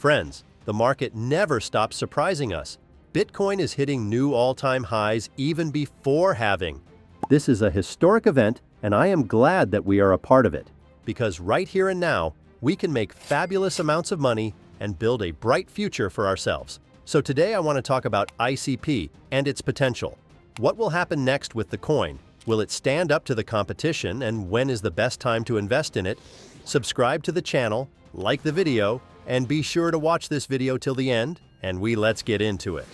Friends, the market never stops surprising us. Bitcoin is hitting new all-time highs even before halving. This is a historic event, and I am glad that we are a part of it. Because right here and now, we can make fabulous amounts of money and build a bright future for ourselves. So today I want to talk about ICP and its potential. What will happen next with the coin? Will it stand up to the competition, and when is the best time to invest in it? Subscribe to the channel, like the video, and be sure to watch this video till the end, and let's get into it.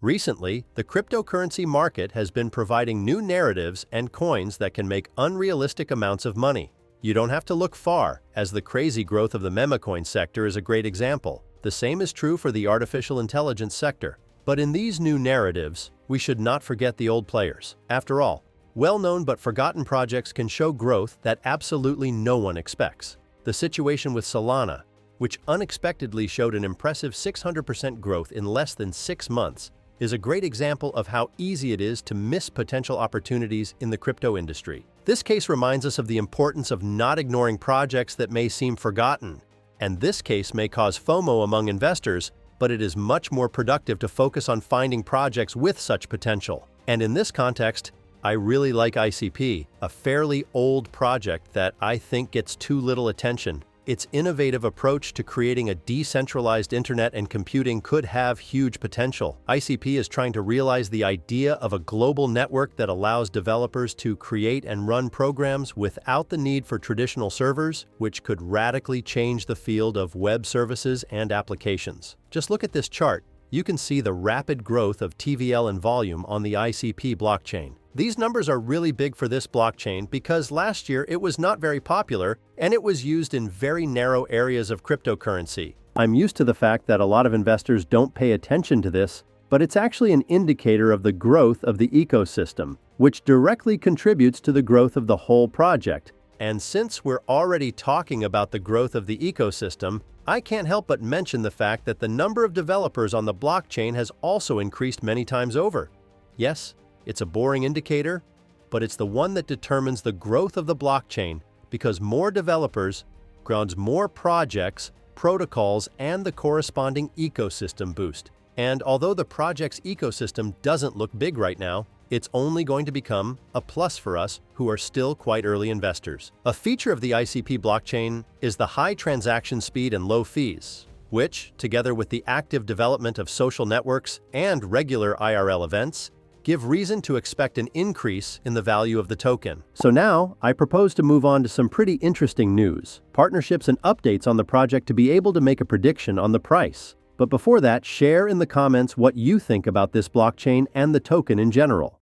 Recently, the cryptocurrency market has been providing new narratives and coins that can make unrealistic amounts of money. You don't have to look far, as the crazy growth of the meme coin sector is a great example. The same is true for the artificial intelligence sector. But in these new narratives, we should not forget the old players. After all, well-known but forgotten projects can show growth that absolutely no one expects. The situation with Solana, which unexpectedly showed an impressive 600% growth in less than 6 months, is a great example of how easy it is to miss potential opportunities in the crypto industry. This case reminds us of the importance of not ignoring projects that may seem forgotten. And this case may cause FOMO among investors, but it is much more productive to focus on finding projects with such potential. And in this context, I really like ICP, a fairly old project that I think gets too little attention. Its innovative approach to creating a decentralized internet and computing could have huge potential. ICP is trying to realize the idea of a global network that allows developers to create and run programs without the need for traditional servers, which could radically change the field of web services and applications. Just look at this chart. You can see the rapid growth of TVL and volume on the ICP blockchain. These numbers are really big for this blockchain because last year it was not very popular and it was used in very narrow areas of cryptocurrency. I'm used to the fact that a lot of investors don't pay attention to this, but it's actually an indicator of the growth of the ecosystem, which directly contributes to the growth of the whole project. And since we're already talking about the growth of the ecosystem, I can't help but mention the fact that the number of developers on the blockchain has also increased many times over. Yes, it's a boring indicator, but it's the one that determines the growth of the blockchain because more developers grounds more projects, protocols, and the corresponding ecosystem boost. And although the project's ecosystem doesn't look big right now, it's only going to become a plus for us who are still quite early investors. A feature of the ICP blockchain is the high transaction speed and low fees, which, together with the active development of social networks and regular IRL events, give reason to expect an increase in the value of the token. So now, I propose to move on to some pretty interesting news, partnerships and updates on the project to be able to make a prediction on the price. But before that, share in the comments what you think about this blockchain and the token in general.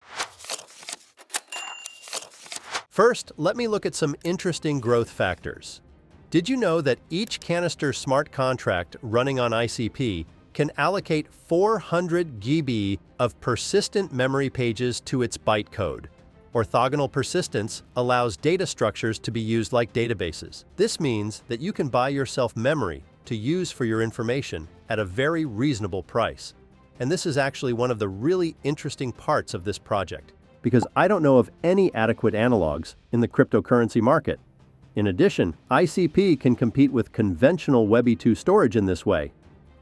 First, let me look at some interesting growth factors. Did you know that each canister smart contract running on ICP can allocate 400 GB of persistent memory pages to its bytecode? Orthogonal persistence allows data structures to be used like databases. This means that you can buy yourself memory to use for your information at a very reasonable price. And this is actually one of the really interesting parts of this project, because I don't know of any adequate analogs in the cryptocurrency market. In addition, ICP can compete with conventional Web2 storage in this way.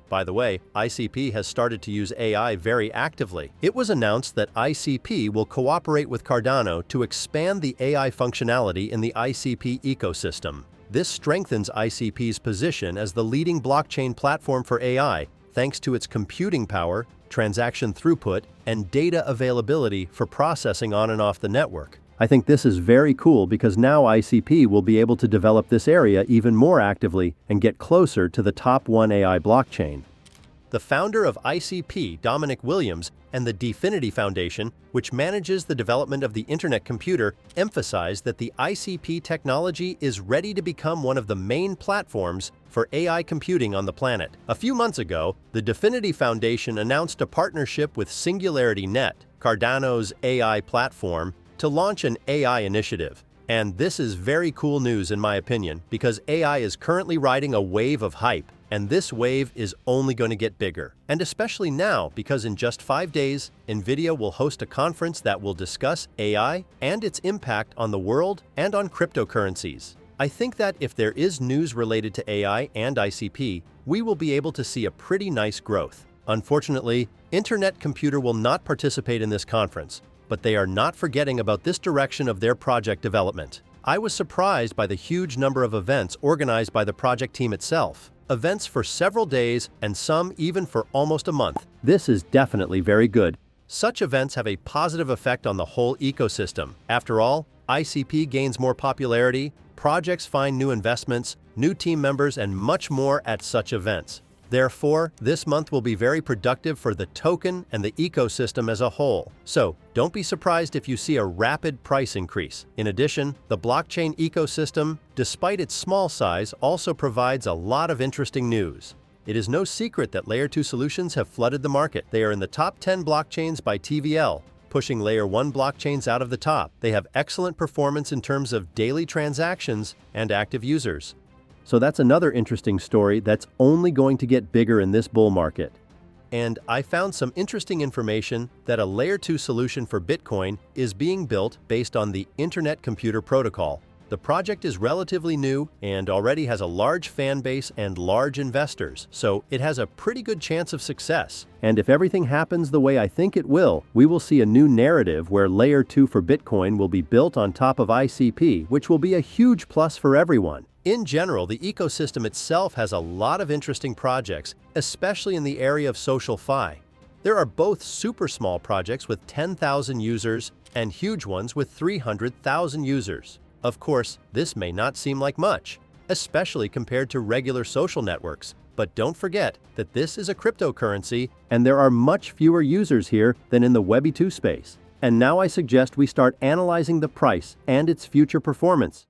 By the way, ICP has started to use AI very actively. It was announced that ICP will cooperate with Cardano to expand the AI functionality in the ICP ecosystem. This strengthens ICP's position as the leading blockchain platform for AI, thanks to its computing power, transaction throughput, and data availability for processing on and off the network. I think this is very cool because now ICP will be able to develop this area even more actively and get closer to the top 1 AI blockchain. The founder of ICP, Dominic Williams, and the Dfinity Foundation, which manages the development of the internet computer, emphasized that the ICP technology is ready to become one of the main platforms for AI computing on the planet. A few months ago, the Dfinity Foundation announced a partnership with SingularityNet, Cardano's AI platform, to launch an AI initiative. And this is very cool news in my opinion, because AI is currently riding a wave of hype, and this wave is only going to get bigger. And especially now, because in just 5 days, NVIDIA will host a conference that will discuss AI and its impact on the world and on cryptocurrencies. I think that if there is news related to AI and ICP, we will be able to see a pretty nice growth. Unfortunately, Internet Computer will not participate in this conference, but they are not forgetting about this direction of their project development. I was surprised by the huge number of events organized by the project team itself. Events for several days and some even for almost a month. This is definitely very good. Such events have a positive effect on the whole ecosystem. After all, ICP gains more popularity, projects find new investments, new team members, and much more at such events. Therefore, this month will be very productive for the token and the ecosystem as a whole. So, don't be surprised if you see a rapid price increase. In addition, the blockchain ecosystem, despite its small size, also provides a lot of interesting news. It is no secret that Layer 2 solutions have flooded the market. They are in the top 10 blockchains by TVL, pushing Layer 1 blockchains out of the top. They have excellent performance in terms of daily transactions and active users. So that's another interesting story that's only going to get bigger in this bull market. And I found some interesting information that a Layer 2 solution for Bitcoin is being built based on the Internet Computer Protocol. The project is relatively new and already has a large fan base and large investors, so it has a pretty good chance of success. And if everything happens the way I think it will, we will see a new narrative where Layer 2 for Bitcoin will be built on top of ICP, which will be a huge plus for everyone. In general, the ecosystem itself has a lot of interesting projects, especially in the area of social fi. There are both super small projects with 10,000 users and huge ones with 300,000 users. Of course, this may not seem like much, especially compared to regular social networks, but don't forget that this is a cryptocurrency and there are much fewer users here than in the Web2 space. And now I suggest we start analyzing the price and its future performance.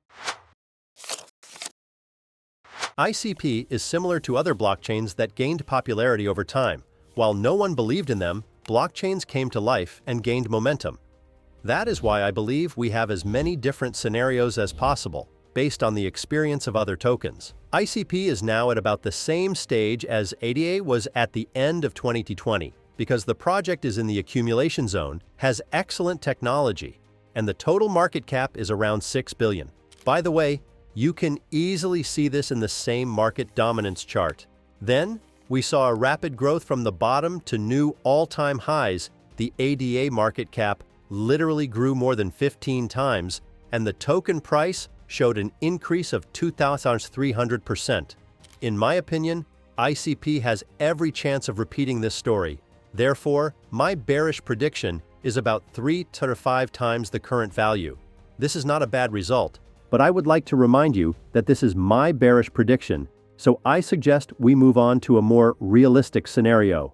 ICP is similar to other blockchains that gained popularity over time. While no one believed in them, blockchains came to life and gained momentum. That is why I believe we have as many different scenarios as possible, based on the experience of other tokens. ICP is now at about the same stage as ADA was at the end of 2020, because the project is in the accumulation zone, has excellent technology, and the total market cap is around 6 billion. By the way, you can easily see this in the same market dominance chart. Then, we saw a rapid growth from the bottom to new all-time highs. The ADA market cap literally grew more than 15 times, and the token price showed an increase of 2,300%. In my opinion, ICP has every chance of repeating this story. Therefore, my bearish prediction is about 3 to 5 times the current value. This is not a bad result. But I would like to remind you that this is my bearish prediction, so I suggest we move on to a more realistic scenario.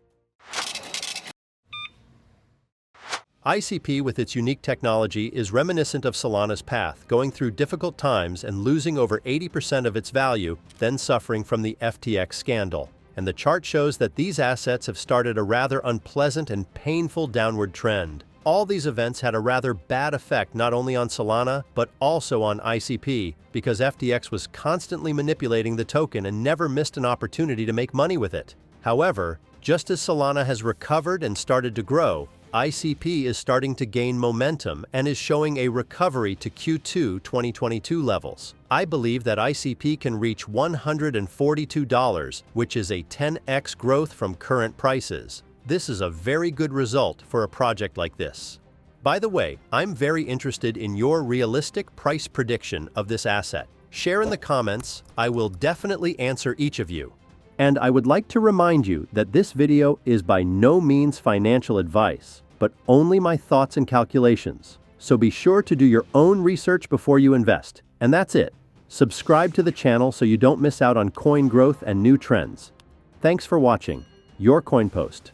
ICP with its unique technology is reminiscent of Solana's path, going through difficult times and losing over 80% of its value, then suffering from the FTX scandal. And the chart shows that these assets have started a rather unpleasant and painful downward trend. All these events had a rather bad effect not only on Solana, but also on ICP, because FTX was constantly manipulating the token and never missed an opportunity to make money with it. However, just as Solana has recovered and started to grow, ICP is starting to gain momentum and is showing a recovery to Q2 2022 levels. I believe that ICP can reach $142, which is a 10x growth from current prices. This is a very good result for a project like this. By the way, I'm very interested in your realistic price prediction of this asset. Share in the comments. I will definitely answer each of you. And I would like to remind you that this video is by no means financial advice, but only my thoughts and calculations. So be sure to do your own research before you invest. And that's it. Subscribe to the channel so you don't miss out on coin growth and new trends. Thanks for watching. Your Coin Post.